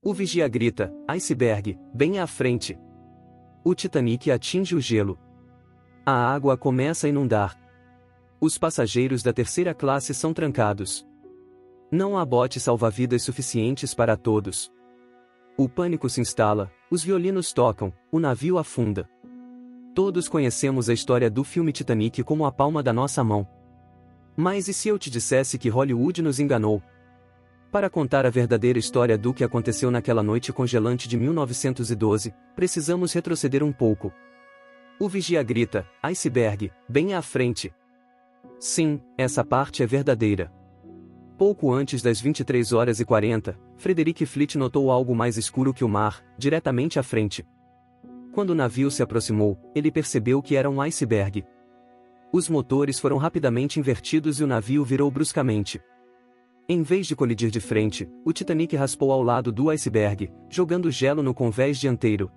O vigia grita, iceberg, bem à frente. O Titanic atinge o gelo. A água começa a inundar. Os passageiros da terceira classe são trancados. Não há botes salva-vidas suficientes para todos. O pânico se instala, os violinos tocam, o navio afunda. Todos conhecemos a história do filme Titanic como a palma da nossa mão. Mas e se eu te dissesse que Hollywood nos enganou? Para contar a verdadeira história do que aconteceu naquela noite congelante de 1912, precisamos retroceder um pouco. O vigia grita, iceberg, bem à frente. Sim, essa parte é verdadeira. Pouco antes das 23h40, Frederick Fleet notou algo mais escuro que o mar, diretamente à frente. Quando o navio se aproximou, ele percebeu que era um iceberg. Os motores foram rapidamente invertidos e o navio virou bruscamente. Em vez de colidir de frente, o Titanic raspou ao lado do iceberg, jogando gelo no convés dianteiro.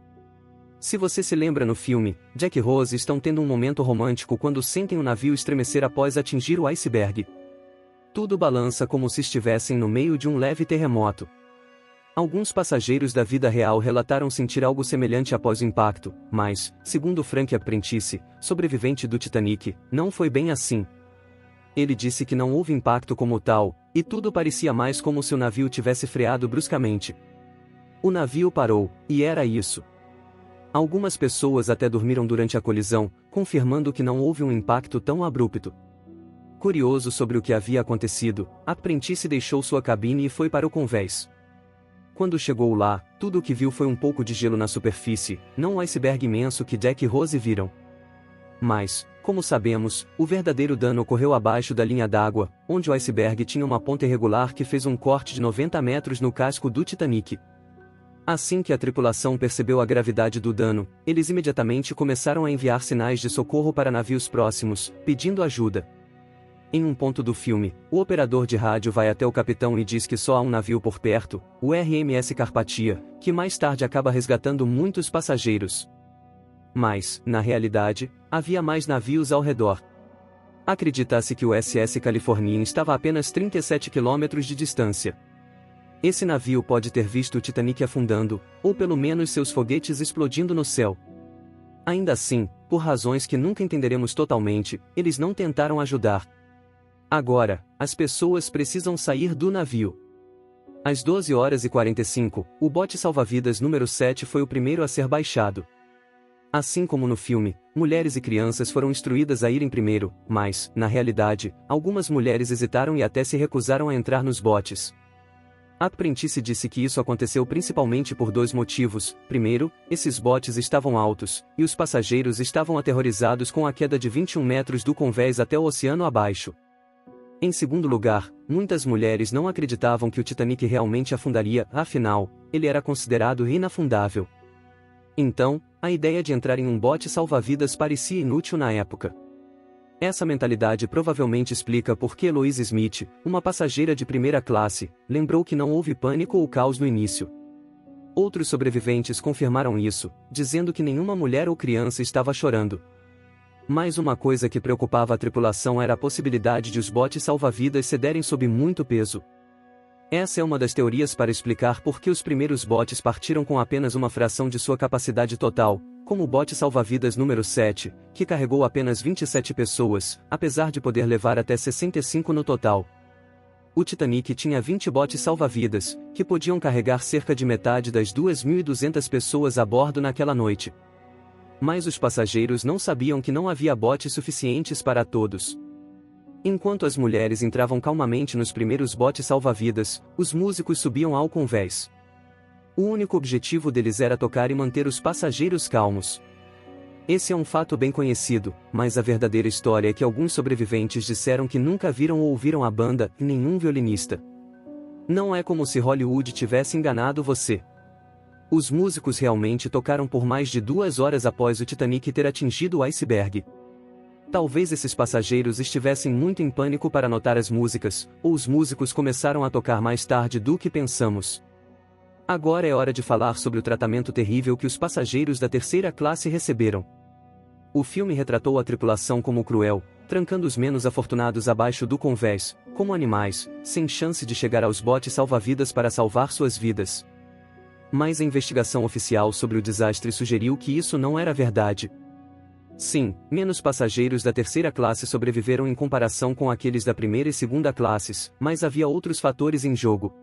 Se você se lembra no filme, Jack e Rose estão tendo um momento romântico quando sentem o navio estremecer após atingir o iceberg. Tudo balança como se estivessem no meio de um leve terremoto. Alguns passageiros da vida real relataram sentir algo semelhante após o impacto, mas, segundo Frank Apprentice, sobrevivente do Titanic, não foi bem assim. Ele disse que não houve impacto como tal, e tudo parecia mais como se o navio tivesse freado bruscamente. O navio parou, e era isso. Algumas pessoas até dormiram durante a colisão, confirmando que não houve um impacto tão abrupto. Curioso sobre o que havia acontecido, Apprentice deixou sua cabine e foi para o convés. Quando chegou lá, tudo o que viu foi um pouco de gelo na superfície, não o iceberg imenso que Jack e Rose viram. Mas, como sabemos, o verdadeiro dano ocorreu abaixo da linha d'água, onde o iceberg tinha uma ponta irregular que fez um corte de 90 metros no casco do Titanic. Assim que a tripulação percebeu a gravidade do dano, eles imediatamente começaram a enviar sinais de socorro para navios próximos, pedindo ajuda. Em um ponto do filme, o operador de rádio vai até o capitão e diz que só há um navio por perto, o RMS Carpathia, que mais tarde acaba resgatando muitos passageiros. Mas, na realidade, havia mais navios ao redor. Acredita-se que o SS Californian estava a apenas 37 quilômetros de distância. Esse navio pode ter visto o Titanic afundando, ou pelo menos seus foguetes explodindo no céu. Ainda assim, por razões que nunca entenderemos totalmente, eles não tentaram ajudar. Agora, as pessoas precisam sair do navio. Às 12h45, o bote salva-vidas número 7 foi o primeiro a ser baixado. Assim como no filme, mulheres e crianças foram instruídas a irem primeiro, mas, na realidade, algumas mulheres hesitaram e até se recusaram a entrar nos botes. Apprentice disse que isso aconteceu principalmente por dois motivos. Primeiro, esses botes estavam altos, e os passageiros estavam aterrorizados com a queda de 21 metros do convés até o oceano abaixo. Em segundo lugar, muitas mulheres não acreditavam que o Titanic realmente afundaria, afinal, ele era considerado inafundável. Então, a ideia de entrar em um bote salva-vidas parecia inútil na época. Essa mentalidade provavelmente explica por que Eloise Smith, uma passageira de primeira classe, lembrou que não houve pânico ou caos no início. Outros sobreviventes confirmaram isso, dizendo que nenhuma mulher ou criança estava chorando. Mas uma coisa que preocupava a tripulação era a possibilidade de os botes salva-vidas cederem sob muito peso. Essa é uma das teorias para explicar por que os primeiros botes partiram com apenas uma fração de sua capacidade total, como o bote salva-vidas número 7, que carregou apenas 27 pessoas, apesar de poder levar até 65 no total. O Titanic tinha 20 botes salva-vidas, que podiam carregar cerca de metade das 2.200 pessoas a bordo naquela noite. Mas os passageiros não sabiam que não havia botes suficientes para todos. Enquanto as mulheres entravam calmamente nos primeiros botes salva-vidas, os músicos subiam ao convés. O único objetivo deles era tocar e manter os passageiros calmos. Esse é um fato bem conhecido, mas a verdadeira história é que alguns sobreviventes disseram que nunca viram ou ouviram a banda e nenhum violinista. Não é como se Hollywood tivesse enganado você. Os músicos realmente tocaram por mais de 2 horas após o Titanic ter atingido o iceberg. Talvez esses passageiros estivessem muito em pânico para notar as músicas, ou os músicos começaram a tocar mais tarde do que pensamos. Agora é hora de falar sobre o tratamento terrível que os passageiros da terceira classe receberam. O filme retratou a tripulação como cruel, trancando os menos afortunados abaixo do convés, como animais, sem chance de chegar aos botes salva-vidas para salvar suas vidas. Mas a investigação oficial sobre o desastre sugeriu que isso não era verdade. Sim, menos passageiros da terceira classe sobreviveram em comparação com aqueles da primeira e segunda classes, mas havia outros fatores em jogo.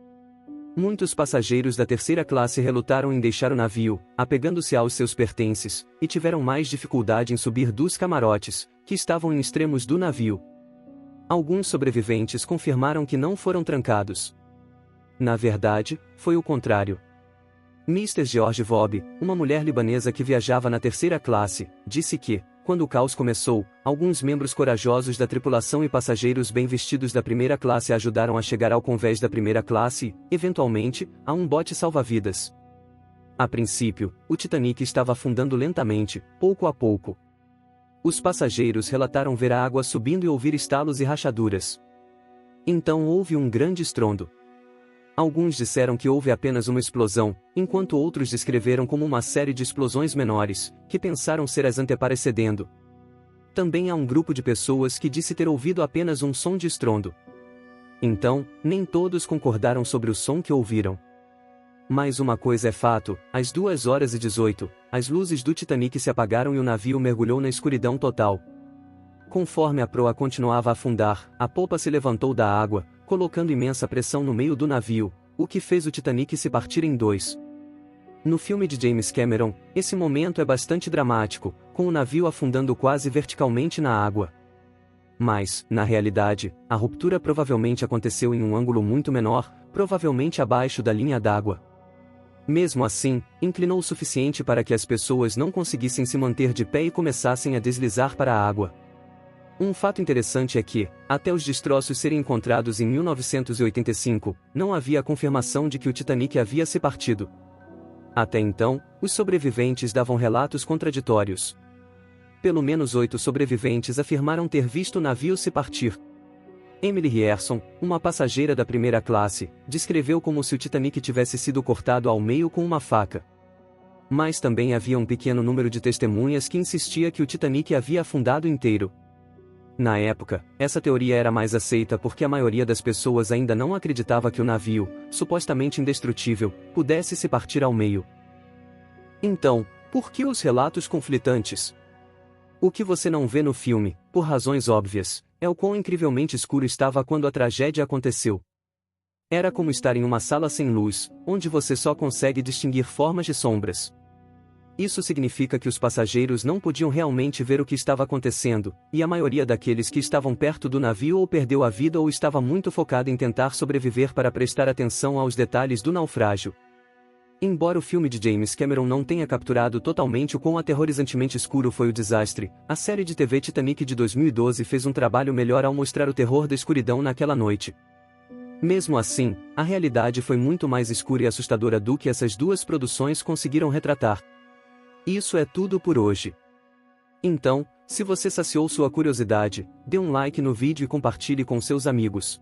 Muitos passageiros da terceira classe relutaram em deixar o navio, apegando-se aos seus pertences, e tiveram mais dificuldade em subir dos camarotes, que estavam em extremos do navio. Alguns sobreviventes confirmaram que não foram trancados. Na verdade, foi o contrário. Mr. George Vobb, uma mulher libanesa que viajava na terceira classe, disse que, quando o caos começou, alguns membros corajosos da tripulação e passageiros bem vestidos da primeira classe ajudaram a chegar ao convés da primeira classe e, eventualmente, a um bote salva-vidas. A princípio, o Titanic estava afundando lentamente, pouco a pouco. Os passageiros relataram ver a água subindo e ouvir estalos e rachaduras. Então houve um grande estrondo. Alguns disseram que houve apenas uma explosão, enquanto outros descreveram como uma série de explosões menores, que pensaram ser as anteprecedendo. Também há um grupo de pessoas que disse ter ouvido apenas um som de estrondo. Então, nem todos concordaram sobre o som que ouviram. Mas uma coisa é fato, às 2h18, as luzes do Titanic se apagaram e o navio mergulhou na escuridão total. Conforme a proa continuava a afundar, a polpa se levantou da água, colocando imensa pressão no meio do navio, o que fez o Titanic se partir em dois. No filme de James Cameron, esse momento é bastante dramático, com o navio afundando quase verticalmente na água. Mas, na realidade, a ruptura provavelmente aconteceu em um ângulo muito menor, provavelmente abaixo da linha d'água. Mesmo assim, inclinou o suficiente para que as pessoas não conseguissem se manter de pé e começassem a deslizar para a água. Um fato interessante é que, até os destroços serem encontrados em 1985, não havia confirmação de que o Titanic havia se partido. Até então, os sobreviventes davam relatos contraditórios. Pelo menos 8 sobreviventes afirmaram ter visto o navio se partir. Emily Rierson, uma passageira da primeira classe, descreveu como se o Titanic tivesse sido cortado ao meio com uma faca. Mas também havia um pequeno número de testemunhas que insistia que o Titanic havia afundado inteiro. Na época, essa teoria era mais aceita porque a maioria das pessoas ainda não acreditava que o navio, supostamente indestrutível, pudesse se partir ao meio. Então, por que os relatos conflitantes? O que você não vê no filme, por razões óbvias, é o quão incrivelmente escuro estava quando a tragédia aconteceu. Era como estar em uma sala sem luz, onde você só consegue distinguir formas de sombras. Isso significa que os passageiros não podiam realmente ver o que estava acontecendo, e a maioria daqueles que estavam perto do navio ou perdeu a vida ou estava muito focada em tentar sobreviver para prestar atenção aos detalhes do naufrágio. Embora o filme de James Cameron não tenha capturado totalmente o quão aterrorizantemente escuro foi o desastre, a série de TV Titanic de 2012 fez um trabalho melhor ao mostrar o terror da escuridão naquela noite. Mesmo assim, a realidade foi muito mais escura e assustadora do que essas duas produções conseguiram retratar. Isso é tudo por hoje. Então, se você saciou sua curiosidade, dê um like no vídeo e compartilhe com seus amigos.